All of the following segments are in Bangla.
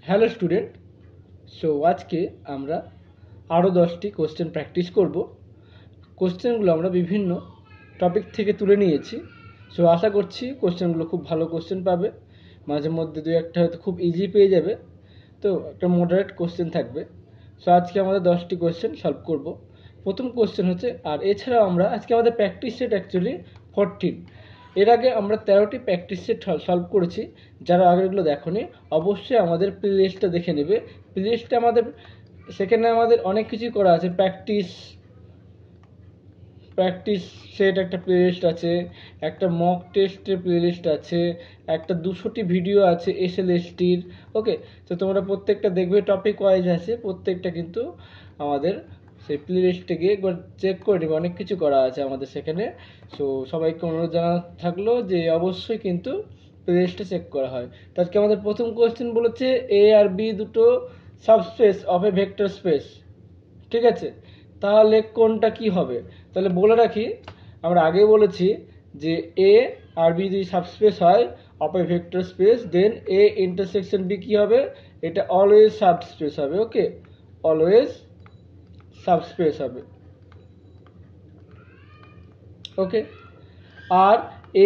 Hello student. সো আজকে আমরা আরও 10টি কোশ্চেন প্র্যাকটিস করব। কোশ্চেনগুলো আমরা বিভিন্ন টপিক থেকে তুলে নিয়েছি। সো আশা করছি কোশ্চেনগুলো খুব ভালো কোশ্চেন পাবে, মাঝে মধ্যে দু একটা হয়তো খুব ইজি পেয়ে যাবে, তো একটা মডারেট কোশ্চেন থাকবে। সো আজকে আমাদের 10টি কোশ্চেন সলভ করব। প্রথম কোশ্চেন হচ্ছে, আর এছাড়াও আমরা আজকে আমাদের প্র্যাকটিস সেট অ্যাকচুয়ালি 14। এর আগে আমরা 13টি প্র্যাকটিস সেট সলভ করেছি। যারা আগেরগুলো দেখোনি অবশ্যই আমাদের প্লে লিস্টটা দেখে নেবে। প্লে লিস্টে আমাদের সেখানে আমাদের অনেক কিছুই করা আছে। প্র্যাকটিস সেট একটা প্লেলিস্ট আছে, একটা মক টেস্টের প্লেলিস্ট আছে, একটা 200টি ভিডিও আছে এসএলএসটির। ওকে, তো তোমরা প্রত্যেকটা দেখবে, টপিক ওয়াইজ আছে প্রত্যেকটা, কিন্তু আমাদের সেই প্লেলিস্টে গিয়ে একবার চেক করে নেবে, অনেক কিছু করা আছে আমাদের সেখানে। সো সবাইকে অনুরোধ জানা থাকলো যে অবশ্যই কিন্তু প্লেলিস্টে চেক করা হয়। তো আজকে আমাদের প্রথম কোয়েশ্চেন বলেছে, এ আর বি দুটো subspace of a vector space. ঠিক আছে, তাহলে কোনটা কি হবে? তাহলে বলে রাখি, আমরা আগে বলেছি যে এ আর বি যদি সাবস্পেস হয় of a vector space, then A intersection B কি হবে? এটা অলওয়েজ সাবস্পেস হবে। ওকে, অলওয়েজ সাবস্পেস হবে। ওকে, আর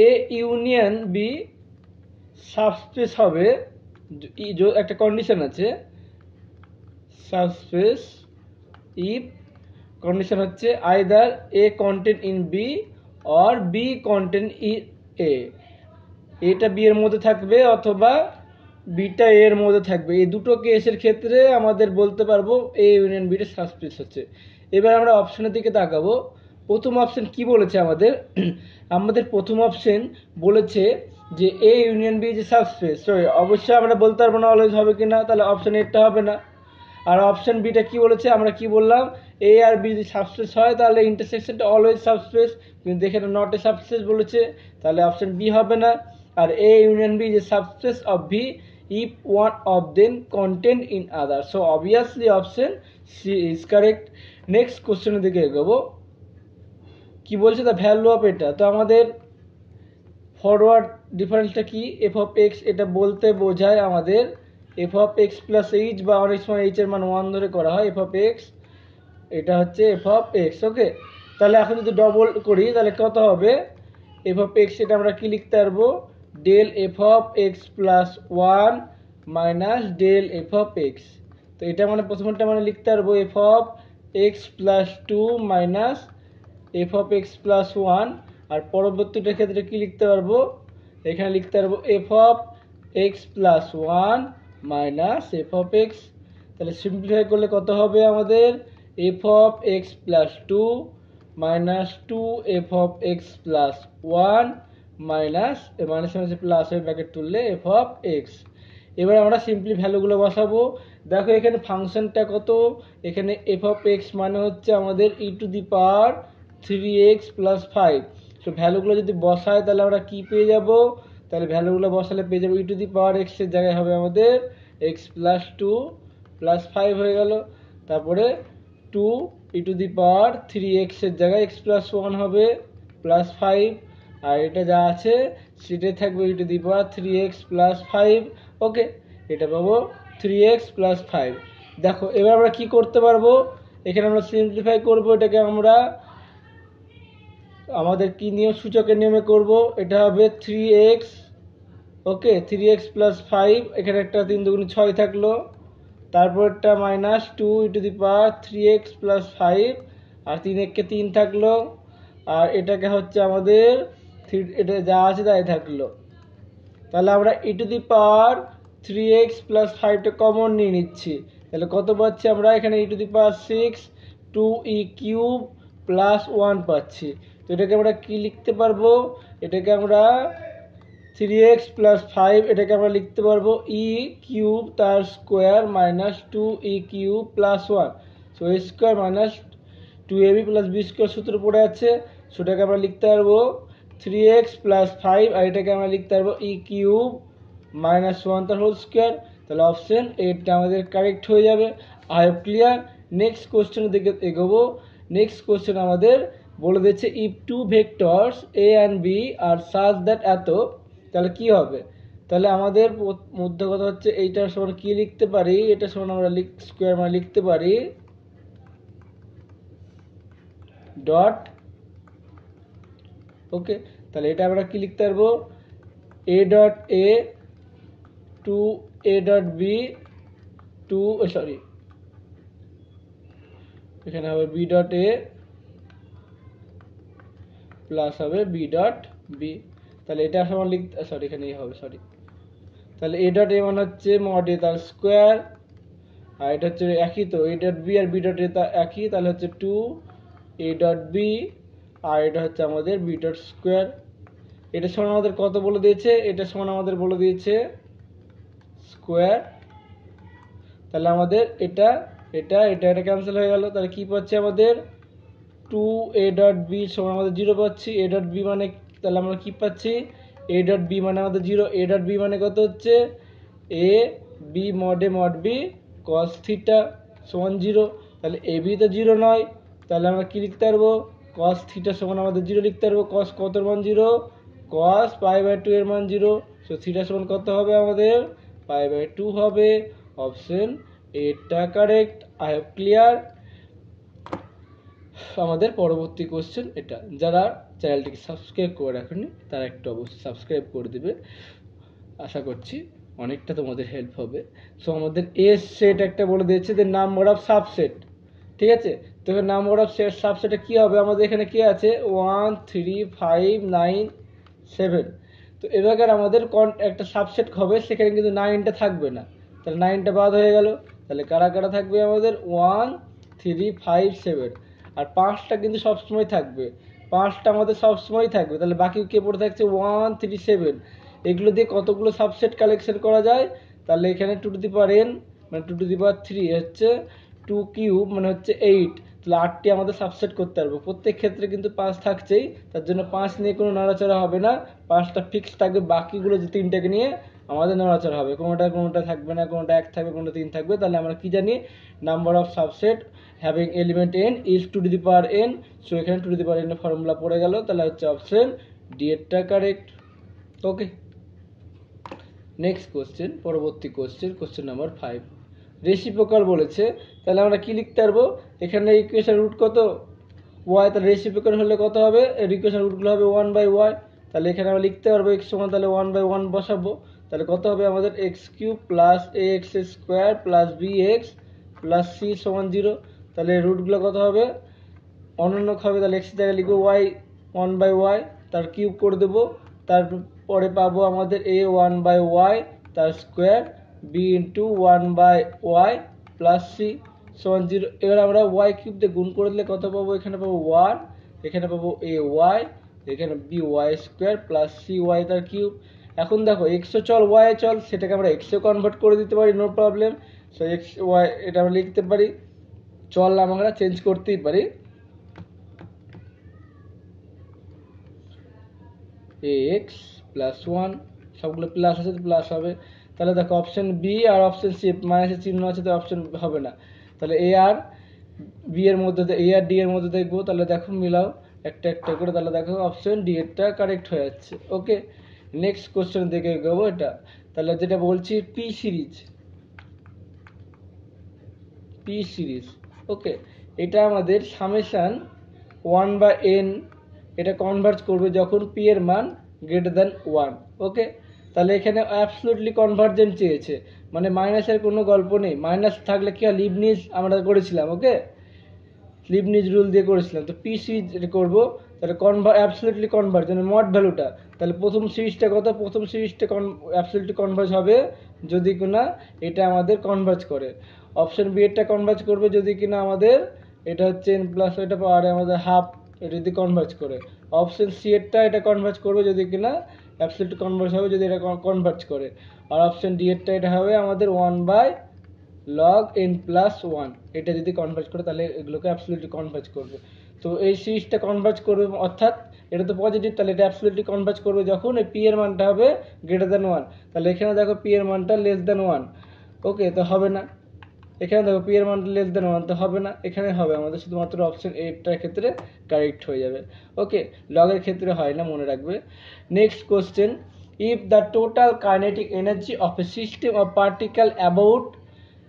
এ ইউনিয়ন বি সাবস্পেস হবে, একটা কন্ডিশন আছে, সাবস্পেস ইফ কন্ডিশন হচ্ছে either A content in B or B content in A. এটা বি এর মধ্যে থাকবে অথবা বিটা এর মধ্যে থাকবে। এই দুটো কেসের ক্ষেত্রে আমাদের বলতে পারবো এ ইউনিয়ন বিটা সাবস্পেস হচ্ছে। এবার আমরা অপশনের দিকে তাকাবো। প্রথম অপশন কি বলেছে আমাদের? আমাদের প্রথম অপশন বলেছে যে এ ইউনিয়ন বি যে সাবস্পেস। অবশ্যই আমরা বলতে পারবো না অলওয়েজ হবে কিনা, তাহলে অপশন এটা হবে না। আর অপশন বিটা কি বলেছে? আমরা কি বললাম, এ আর বি যদি সাবস্পেস হয় তাহলে ইন্টারসেকশনটা অলওয়েজ সাবস্পেস, কিন্তু এখানে নট এ সাবস্পেস বলেছে, তাহলে অপশন বি হবে না। আর এ ইউনিয়ন বি যে subspace of V if one of them contain in other. So obviously option C is correct. Next কোশ্চেনের দিকে এগোবো। কি বলছে? দ্য ভ্যালু অফ এটা। তো আমাদের ফরওয়ার্ড ডিফারেন্সটা কি? এফ অফ এক্স, এটা বলতে বোঝায় আমাদের f of x plus H, বা অনেক সময় এইচ এর মান 1 ধরে করা হয়। এফ অফ এক্স, এটা হচ্ছে এফ অফ এক্স। ওকে, তাহলে এখন যদি ডবল করি তাহলে কত হবে? এফ অফ এক্স, এটা আমরা কি লিখতে পারবো? Del f of x plus 1 minus del f of x. তো এটা মানে প্রথমটা মানে লিখতে পারবো f of x plus 2 minus f of x plus 1। আর পরবর্তীটার ক্ষেত্রে কি লিখতে পারবো? এখানে লিখতে পারবো f of x plus 1 minus f of x. তাহলে সিম্পলিফাই করলে কত হবে আমাদের? F of x plus 2 minus 2 f of x plus 1 minus minus plus হয়ে ব্র্যাকেট তুললে এফ অফ এক্স। এবার আমরা সিম্পলি ভ্যালুগুলো বসাবো। দেখো এখানে ফাংশনটা কত? এখানে এফ অফ এক্স মানে হচ্ছে আমাদের ই to the power 3x plus 5। তো ভ্যালুগুলো যদি বসায় তাহলে আমরা কি পেয়ে যাব? তাহলে ভ্যালুগুলো বসালে পেয়ে যাবো ই টু দি পাওয়ার এক্স এর জায়গায় হবে আমাদের এক্স প্লাস 2 প্লাস 5 হয়ে গেল। তারপরে 2 ই টু দি পাওয়ার 3x এর জায়গায় এক্স প্লাস 1 হবে প্লাস 5, আর এটা যা আছে সেটাই থাকবে ই to the power 3x plus 5। ওকে, এটা পাবো 3x প্লাস 5। দেখো এবার আমরা কি করতে পারবো? এখানে আমরা সিম্পলিফাই করবো। এটাকে আমরা আমাদের কি নিয়ম, সূচকের নিয়মে করব। এটা হবে 3x। ওকে, 3x প্লাস 5, এখানে একটা 3 দুগুণ 6 থাকলো, তারপর একটা minus 2 E to the power 3x plus 5, আর 3 একে 3 থাকলো, আর এটাকে হচ্ছে আমাদের এটা যা আছে তাই থাকলো। তাহলে আমরা e to the power 3x plus 5টা কমন নিয়ে নিচ্ছি। তাহলে কত পাচ্ছি আমরা? এখানে e to the power 6 2e cube plus 1 পাচ্ছি। তো এটাকে আমরা কি লিখতে পারবো? এটাকে আমরা 3x প্লাস 5, এটাকে আমরা লিখতে পারবো ই কিউব তার square minus 2e cube plus 1। So a square minus 2ab plus b square সূত্র পড়ে আছে, সেটাকে আমরা লিখতে পারবো 3x প্লাস 5, আর এটাকে আমরা লিখতে পারবো ই কিউব মাইনাস 1 তার হোল স্কোয়ার। তাহলে অপশন এটা আমাদের কারেক্ট হয়ে যাবে। I hope clear. নেক্সট কোশ্চেনের দিকে এগোবো। নেক্সট কোশ্চেন আমাদের বলে দিচ্ছে if two vectors A and B are such that এত, তাহলে কি হবে? তাহলে আমাদের মধ্যে কথা হচ্ছে এইটার সমান কি লিখতে পারি, এটা সমান আমরা স্কোয়ার মানে লিখতে পারি ডট। ওকে, তাহলে এটা আমরা কি লিখতে পারবো, A dot A two A dot B two sorry এখানে হবে বি ডট এ প্লাস হবে বি ডট বি। তাহলে এটা সমান লিখতে সরি এখানে হবে সরি তাহলে এ ডট এ মানে হচ্ছে মড এ তার স্কোয়ার, আর এটা হচ্ছে একই, তো এ ডট বি আর বি ডট এ তা একই, তাহলে হচ্ছে টু এ ডট বি আর এটা হচ্ছে আমাদের বি ডট স্কোয়ার। এটা সমান আমাদের কত বলে দিয়েছে, এটা সমান আমাদের বলে দিয়েছে স্কোয়ার। তাহলে আমাদের এটা এটা এটা এটা ক্যান্সেল হয়ে গেল, তাহলে কি পাচ্ছি আমাদের টু এ ডট বি সমান আমাদের জিরো পাচ্ছি। এ ডট বি মানে তাহলে আমরা কি পাচ্ছি, এ ডট বি মানে আমাদের জিরো, এ ডট বি মানে কত হচ্ছে a b mod b cos theta সমান জিরো। তাহলে এ বি তো জিরো নয়, তাহলে আমরা কি লিখতে পারবো, কস থিটা সমান আমাদের জিরো লিখতে পারবো। কস কতর মান zero, cos pi by two এর মান জিরো, সো থিটা সমান কত হবে আমাদের পাই বাই টু হবে। অপশন এটা কারেক্ট। I have clear. আমাদের পরবর্তী কোশ্চেন এটা, যারা চ্যানেলটিকে সাবস্ক্রাইব করে রাখেনি তারা একটু অবশ্যই সাবস্ক্রাইব করে দিবে, আশা করছি অনেকটা তোমাদের হেল্প হবে। সো আমাদের এস সেট একটা বলে দিয়েছে যে নাম্বার অফ সাবসেট, ঠিক আছে। তো এখানে নাম্বার অফ সেট সাবসেটে কী হবে, আমাদের এখানে কি আছে 1 3 5 9 7। তো এবার আমাদের একটা সাবসেট হবে, সেখানে কিন্তু 9টা থাকবে না, তাহলে 9টা বাদ হয়ে গেল। তাহলে কারা কারা থাকবে আমাদের 1 3 5 7, আর 5টা কিন্তু সবসময় থাকবে, 5টা আমাদের সবসময় থাকবে। তাহলে বাকি কে পড়ে থাকছে 1 3 7। এগুলো দিয়ে কতগুলো সাবসেট কালেকশন করা যায়, তাহলে এখানে two to the power n মানে টু টু দি পাওয়ার 3 হচ্ছে 2 কিউব মানে হচ্ছে 8, তাহলে 8টি আমাদের সাবসেট করতে পারবো। প্রত্যেক ক্ষেত্রে কিন্তু 5 থাকছেই, তার জন্য 5 নিয়ে কোনো নাড়াচাড়া হবে না, 5টা ফিক্স থাকবে। বাকিগুলো যে 3টাকে নিয়ে আমাদের নাড়াচাড়া হবে, কোনোটা থাকবে না, কোনোটা 1 থাকবে, কোনোটা 3 থাকবে। তাহলে আমরা কি জানি, number of subset having element n is two to the power n। So এখানে two to the power n এর ফর্মুলা পড়ে গেল, তাহলে হচ্ছে অপশন ডি এরটা কারেক্ট। ওকে, নেক্সট কোশ্চেন, পরবর্তী কোশ্চেন নাম্বার 5, রেসিপ্রোকাল বলেছে। তাহলে আমরা কি লিখতে পারবো, এখানে ইকুয়েশন রুট কত ওয়াই, তাহলে রেসিপ্রোকাল হলে কত হবে, ইকুয়েশন রুটগুলো হবে 1/y। তাহলে এখানে আমরা লিখতে পারবো x সমান, তাহলে 1/1 বসাবো, তাহলে কত হবে আমাদের x cube plus a x square plus b x plus c সমান 0। তাহলে রুটগুলো কত হবে অনন্য হবে, তাহলে এক্স জায়গায় লিখবো ওয়াই 1/y, তার কিউব করে দেবো, তারপরে পাবো আমাদের a 1/y তার square b into 1/y plus c সমান 0। এবার আমরা ওয়াই কিউব দিয়ে গুণ করে দিলে কত পাবো, এখানে পাবো 1, এখানে পাবো a y, এখানে b y square plus c y তার কিউব। এখন দেখো এক্সও চল ওয়াই চল, সেটাকে আমরা এক্সও কনভার্ট করে দিতে পারি, no problem. So x y এটা আমরা লিখতে পারি, চল আমরা চেঞ্জ করতেই পারি, এক্স প্লাস 1, সবগুলো প্লাস আছে তো প্লাস হবে। তাহলে দেখো অপশন বি আর অপশন সি মাইনাসের চিহ্ন আছে, তো অপশন হবে না। তাহলে এ আর বি এর মধ্যে, এ আর ডি এর মধ্যে দেখবো, তাহলে দেখো মিলাও একটা একটা করে, তাহলে দেখো অপশন ডি এরটা কারেক্ট হয়ে যাচ্ছে। ওকে, নেক্সট কোশ্চেন দেখে এগোবো এটা। তাহলে যেটা বলছি পি সিরিজ, ওকে, এটা আমাদের সামেশন 1/n, এটা কনভার্জ করবে যখন পি এর মান গ্রেটার দ্যান 1। ওকে, তাহলে এখানে অ্যাবসলিউটলি কনভার্জেন্ট চেয়েছে, মানে মাইনাসের কোনো গল্প নেই, মাইনাস থাকলে কি হয় লিবনিজ আমরা করেছিলাম, ওকে লিবনিজ রুল দিয়ে করেছিলাম। তো পি সিরিজ এটা করবো, তাহলে অ্যাবসলিউটলি কনভার্জ মানে মড ভ্যালুটা, তাহলে প্রথম সিরিজটা কত, প্রথম সিরিজটা অ্যাবসলিউটলি কনভার্জ হবে যদি কিনা এটা আমাদের কনভার্জ করে। অপশন বি এরটা কনভার্জ করবে যদি কিনা আমাদের এটা হচ্ছে n প্লাস এটা পাওয়ার আমাদের হাফ, এটা যদি কনভার্জ করে। অপশন সি এরটা এটা কনভার্জ করবে যদি কিনা অ্যাবসলিউটলি কনভার্জ হবে যদি এটা কনভার্জ করে। আর অপশন ডি এরটা এটা হবে আমাদের 1/log n প্লাস 1, এটা যদি কনভার্জ করে তাহলে এগুলোকে অ্যাবসলিউটলি কনভার্জ করবে। তো এই সিরিজটা কনভার্জ করবে, অর্থাৎ এটা তো পজিটিভ, তাহলে এটা অ্যাবসলিউটলি কনভার্জ করবে যখন এই পি এর মানটা হবে গ্রেটার দ্যান 1। তাহলে এখানে দেখো পি এর মানটা লেস দ্যান 1, ওকে তো হবে না। এখানে দেখো পি এর মানটা লেস দ্যান 1, তো হবে না। এখানে হবে আমাদের শুধুমাত্র অপশন এটার ক্ষেত্রে কারেক্ট হয়ে যাবে। ওকে, লগের ক্ষেত্রে হয় না, মনে রাখবে। Next question, if the total kinetic energy of a system of particle about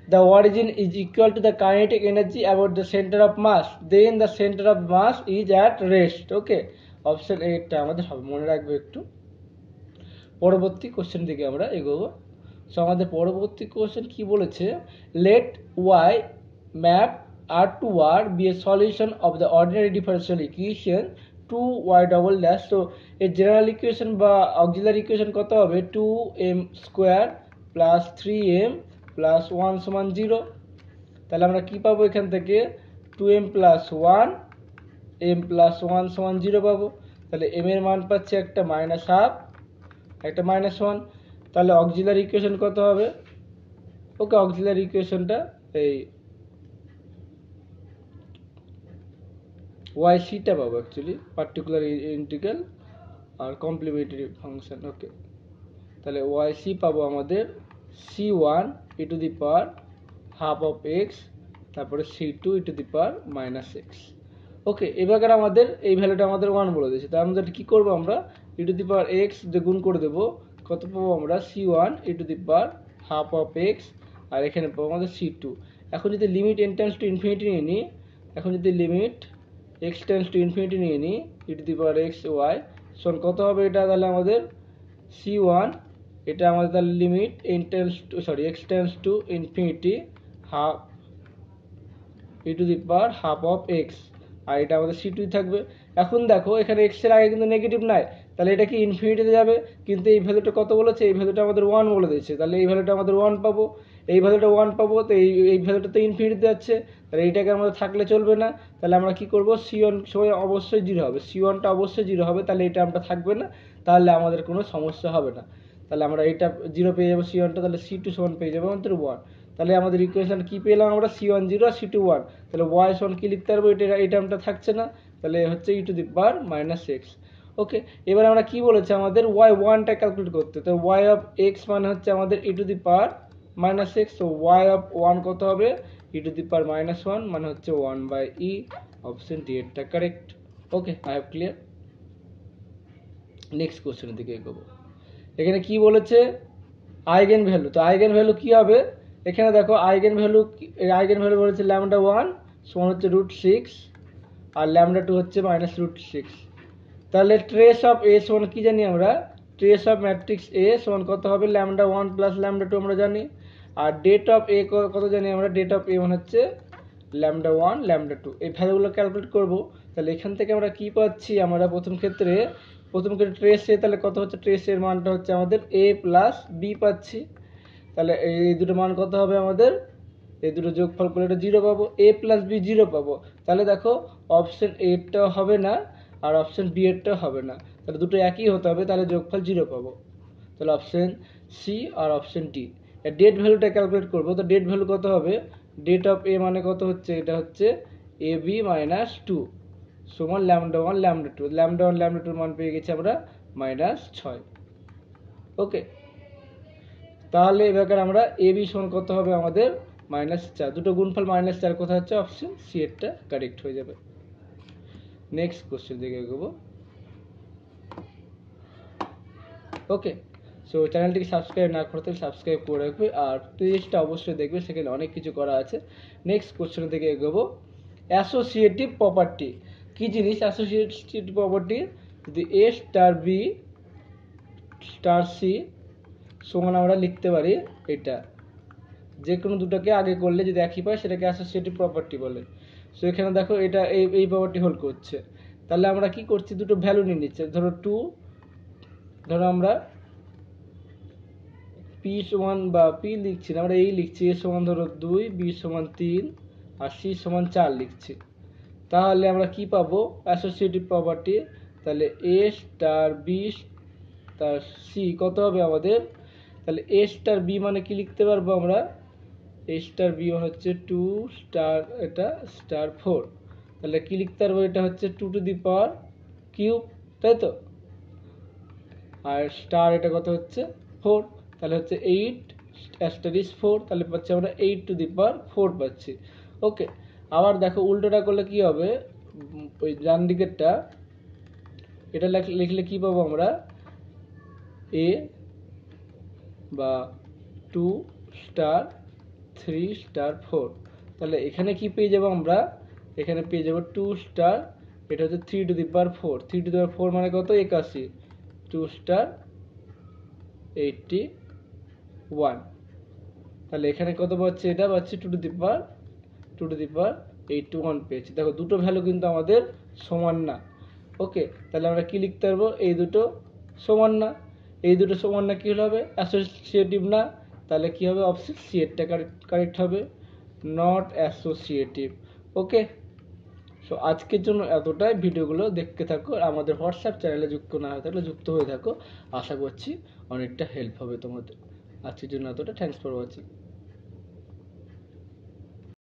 the origin is equal to the kinetic energy about the center of mass, then the center of mass is at rest. Okay, option A টা আমাদের হবে, মনে রাখবে একটু। পরবর্তী কোশ্চেন দিকে আমরা এগোবো। সো আমাদের পরবর্তী কোশ্চেন কি বলেছে, let y map R to R be a solution of the ordinary differential equation 2y double dash. তো এর জেনারেল ইকুয়েশন বা অক্সিলারি ইকুয়েশন কত হবে, 2m square plus 3m plus 1 সমান 0। তাহলে আমরা কি পাবো এখান থেকে, 2m প্লাস 1 m প্লাস 1 সমান 0 পাবো। তাহলে m এর মান পাচ্ছে একটা মাইনাস হাফ, একটা মাইনাস 1। তাহলে অক্সিলারি ইকুয়েশন কত হবে, ওকে অক্সিলারি ইকুয়েশনটা এই ওয়াই সিটা পাবো অ্যাকচুয়ালি, পার্টিকুলার ইন্টিগ্রাল আর কমপ্লিমেন্টারি ফাংশন। ওকে, তাহলে ওয়াই সি পাবো আমাদের c1 e to the power half of x, তারপরে c2 e to the power minus x. Okay, এবার আমাদের এই ভ্যালুটা আমাদের 1 বলে দিয়েছে, তার আমাদের কি করবো আমরা, e to the power x দিয়ে গুণ করে দেবো, কত পাবো আমরা, c1 e to the power half of x, আর এখানে পাবো আমাদের c2। এখন যদি limit n tends to infinity নিয়ে নিই, এখন যদি limit x tends to infinity নিয়ে নিই, e to the power x y সমান কত হবে এটা, তাহলে আমাদের c1, এটা আমাদের তাহলে limit x tends to infinity half e to the power half of x, আর এটা আমাদের c2 থাকবে। এখন দেখো এখানে x এর আগে কিন্তু নেগেটিভ নাই, তাহলে এটা কি ইনফিনিটিতে যাবে, কিন্তু এই ভ্যালুটা কত বলেছে, এই ভ্যালুটা আমাদের 1 বলে দিয়েছে, তাহলে এই ভ্যালুটা আমাদের 1 পাবো, এই ভ্যালুটা 1 পাবো। তো এই ভ্যালুটা তো ইনফিনিটিতে যাচ্ছে, তাহলে এইটাকে আমাদের থাকলে চলবে না। তাহলে আমরা কি করব, c1 সময় অবশ্যই 0 হবে, c1টা অবশ্যই 0 হবে, তাহলে এটা আমরা থাকবে না, তাহলে আমাদের কোনো সমস্যা হবে না। তাহলে আমরা এটা 0 পেয়ে যাবো c1টা, তাহলে c2 সমান পেয়ে যাবো আমাদের 1। তাহলে আমাদের ইকুয়েশন কি পেলাম আমরা, c1 0 আর c2 1। তাহলে y সমান কি লিখতে পারবো, এটা আমরা থাকছে না, তাহলে হচ্ছে e to the power minus x. Okay, এবার আমরা কি বলেছে আমাদের y1টা ক্যালকুলেট করতে, তো y অফ x মানে হচ্ছে আমাদের e to the power minus x, তো y অফ 1 কত হবে, e to the power minus 1 মানে হচ্ছে 1/e, অপশন ডি এরটা correct. Okay, I have clear. Next কোশ্চেনের দিকে এগোবো। এখানে কি বলেছে, আইগেন ভ্যালু। তো আইগেন ভ্যালু কি হবে, এখানে দেখো আইগেন ভ্যালু বলেছে λ1 সমান হচ্ছে √6 আর λ2 হচ্ছে -√6। তাহলে ট্রেস অফ এ সমান কি জানি আমরা, ট্রেস অফ ম্যাট্রিক্স এ সমান কত হবে, λ1 প্লাস λ2 আমরা জানি, আর ডেট অফ এ কত জানি আমরা, ডেট অফ এ মানে হচ্ছে λ1 λ2। এই ভ্যালুগুলো ক্যালকুলেট করব। তাহলে এখান থেকে আমরা কি পাচ্ছি, আমরা প্রথম ক্ষেত্রে ট্রেস এ, তাহলে কত হচ্ছে, ট্রেস এর মানটা হচ্ছে আমাদের a প্লাস বি পাচ্ছি। তাহলে এই দুটো মান কত হবে আমাদের, এই দুটো যোগফল করলে এটা 0 পাবো, a প্লাস বি 0 পাবো। তাহলে দেখো অপশন এটাও হবে না আর অপশন বি এরটাও হবে না, তাহলে দুটো একই হতে হবে, তাহলে যোগফল 0 পাবো। তাহলে অপশন সি আর অপশন ডি। ডেট ভ্যালুটা ক্যালকুলেট করবো, তো ডেট ভ্যালু কত হবে, ডেট অফ এ মানে কত হচ্ছে, এটা হচ্ছে এ বি মাইনাস 2 সমান λ1 λ2, λ1 λ2 মান পেয়ে গেছি আমরা -6। ওকে, তাহলে এবার আমরা এ বি সমান কত হবে আমাদের -4, দুটো গুণফল -4 কোথায় হচ্ছে, অপশন সি এরটা কারেক্ট হয়ে যাবে। নেক্সট কোশ্চেন দিকে এগোবো। ওকে, সো চ্যানেলটিকে সাবস্ক্রাইব না করতে সাবস্ক্রাইব করে রাখবে, আর প্লেলিস্টটা অবশ্যই দেখবে, সেখানে অনেক কিছু করা আছে। নেক্সট কোশ্চেনের দিকে এগোবো। অ্যাসোসিয়েটিভ প্রপার্টি কি জিনিস, অ্যাসোসিয়েটিভ প্রপার্টি, যদি এ স্টার বি স্টার সি সমান আমরা লিখতে পারি, এটা যে কোনো দুটোকে আগে করলে যদি একই পায় সেটাকে অ্যাসোসিয়েটিভ প্রপার্টি বলে। সো এখানে দেখো এটা এই প্রপার্টি হোল্ড করছে, তাহলে আমরা কি করছি, দুটো ভ্যালু নিয়ে নিচ্ছে, ধরো 2, ধরো আমরা পি সমান বা পি লিখছি না, আমরা এই লিখছি, এ সমান ধরো 2, বি সমান 3 আর সি সমান 4 লিখছি। তাহলে আমরা কি পাবো, অ্যাসোসিয়েটিভ প্রপার্টি, তাহলে এ স্টার বি তার সি কত হবে আমাদের, তাহলে এ স্টার বি মানে কি লিখতে পারবো আমরা, এ স্টার বি মানে হচ্ছে 2 স্টার এটা স্টার 4, তাহলে কি লিখতে পারবো, এটা হচ্ছে 2 টু দি পাওয়ার কিউব, তাই তো, আর স্টার এটা কত হচ্ছে 4, তাহলে হচ্ছে 8 স্টার ইজ 4, তাহলে পাচ্ছি আমরা 8 টু দি পাওয়ার 4 পাচ্ছি। ওকে, আবার দেখো উল্টোটা করলে কি হবে, ওই ডান দিকেরটা এটা লিখলে কি পাবো আমরা, এ বা 2 স্টার 3 স্টার 4। তাহলে এখানে কি পেয়ে যাবো আমরা, এখানে পেয়ে যাবো 2 স্টার, এটা হচ্ছে 3 two the power 4, 3 two the পাওয়ার 4 মানে কত 81, 2 স্টার 81। তাহলে এখানে কত পাচ্ছে, এটা পাচ্ছে 2 টু দি পাওয়ার 81 পেয়েছি। দেখো দুটো ভ্যালু কিন্তু আমাদের সমান না। ওকে, তাহলে আমরা কি লিখতে পারবো, এই দুটো সমান না, এই দুটো সমান না কি হবে, অ্যাসোসিয়েটিভ না, তাহলে কি হবে, অপশন সি এরটা কারেক্ট হবে, নট অ্যাসোসিয়েটিভ। ওকে, সো আজকের জন্য এতটাই। ভিডিওগুলো দেখতে থাকো, আর আমাদের হোয়াটসঅ্যাপ চ্যানেলে যুক্ত না হয়ে থাকলে যুক্ত হয়ে থাকো, আশা করছি অনেকটা হেল্প হবে তোমাদের। আজকের জন্য এতটা, থ্যাঙ্কস ফর ওয়াচিং।